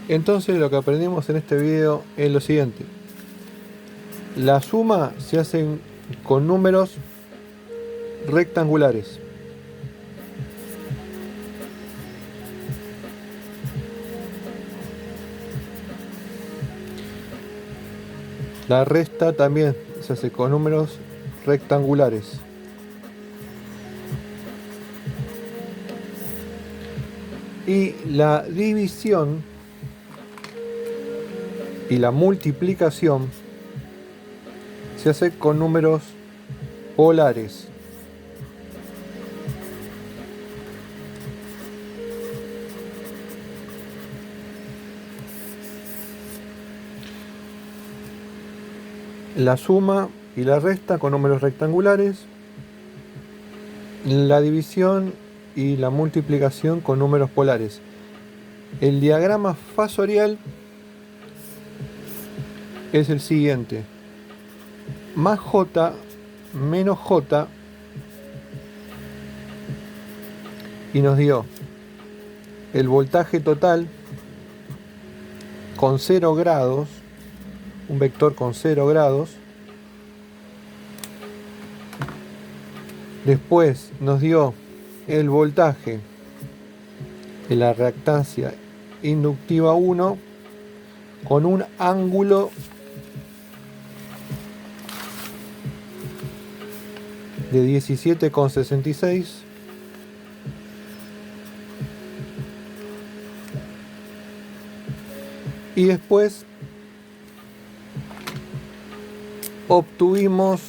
Entonces lo que aprendimos en este video es lo siguiente. La suma se hace con números rectangulares. La resta también se hace con números rectangulares. Y la división y la multiplicación se hace con números polares. La suma y la resta con números rectangulares. La división y la multiplicación con números polares. El diagrama fasorial es el siguiente: más J menos J, y nos dio el voltaje total con 0 grados, un vector con 0 grados. Después nos dio el voltaje de la reactancia inductiva 1 con un ángulo de 17,66. Y después obtuvimos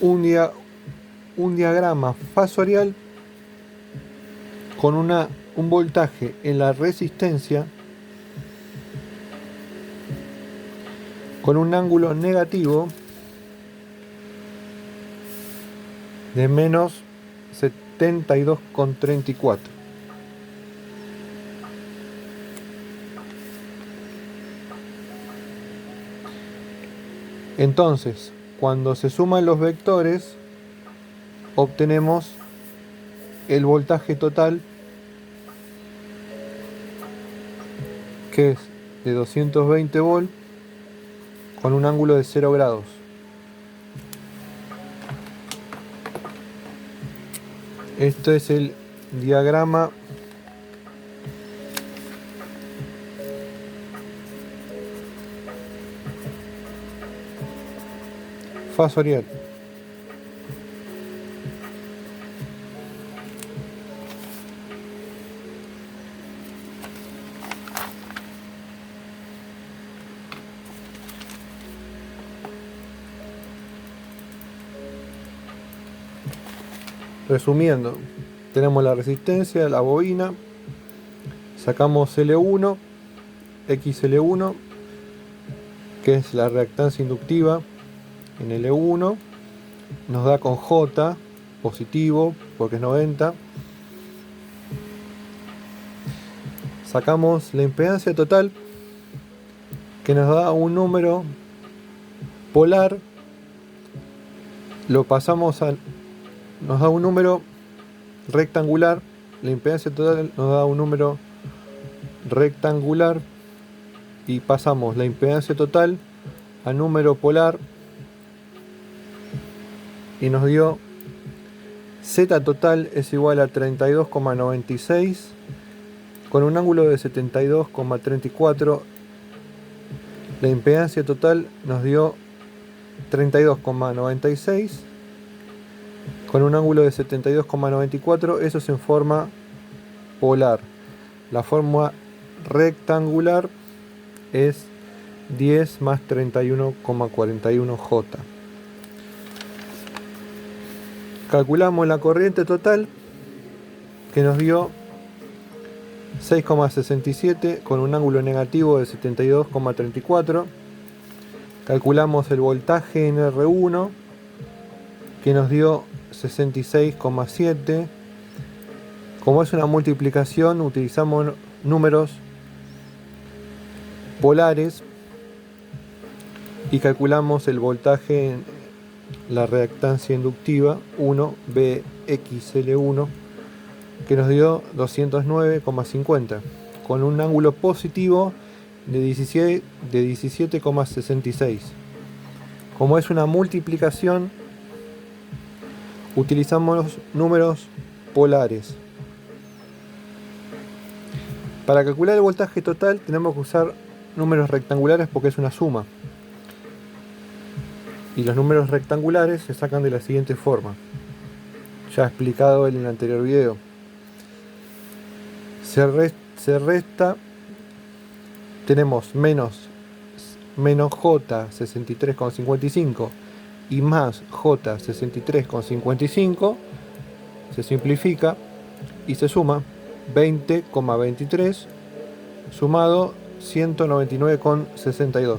un diagrama fasorial con un voltaje en la resistencia con un ángulo negativo de menos 72,34. Entonces, cuando se suman los vectores, obtenemos el voltaje total, que es de 220 volts con un ángulo de 0 grados. Esto es el diagrama fasorial. Resumiendo, tenemos la resistencia, la bobina, sacamos L1, XL1, que es la reactancia inductiva en L1, nos da con J positivo porque es 90. Sacamos la impedancia total, que nos da un número polar, lo pasamos a, nos da un número rectangular. La impedancia total nos da un número rectangular y pasamos la impedancia total a número polar y nos dio Z total es igual a 32,96 con un ángulo de 72,34. La impedancia total nos dio 32,96 con un ángulo de 72,94. Eso es en forma polar. La forma rectangular es 10 más 31,41 J. Calculamos la corriente total, que nos dio 6,67 con un ángulo negativo de 72,34. Calculamos el voltaje en R1, que nos dio 66,7. Como es una multiplicación, utilizamos números polares y calculamos el voltaje en la reactancia inductiva 1 BXL1, que nos dio 209,50. con un ángulo positivo de 17,66. Como es una multiplicación, utilizamos números polares. Para calcular el voltaje total tenemos que usar números rectangulares porque es una suma. Y los números rectangulares se sacan de la siguiente forma, ya explicado en el anterior video. Se resta, tenemos menos J 63,55 y más J 63,55, se simplifica y se suma 20,23 sumado 199,62.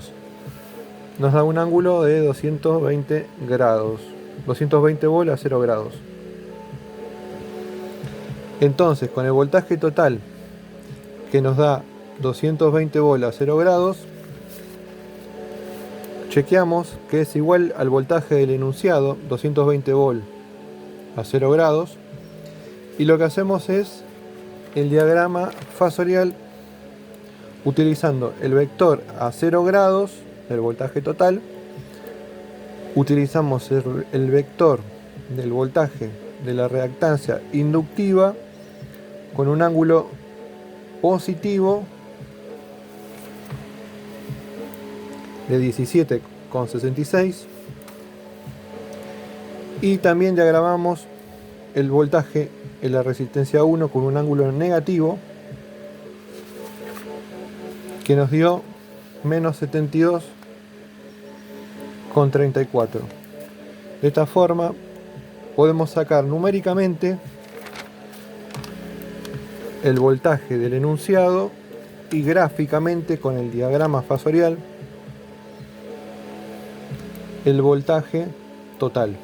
Nos da un ángulo de 220 grados, 220 volt a 0 grados. Entonces, con el voltaje total que nos da 220 volt a 0 grados, chequeamos que es igual al voltaje del enunciado, 220 volt a 0 grados, y lo que hacemos es el diagrama fasorial utilizando el vector a 0 grados del voltaje total, utilizamos el vector del voltaje de la reactancia inductiva con un ángulo positivo de 17,66 y también diagramamos el voltaje en la resistencia 1 con un ángulo negativo que nos dio menos 72,34. De esta forma podemos sacar numéricamente el voltaje del enunciado y gráficamente con el diagrama fasorial el voltaje total.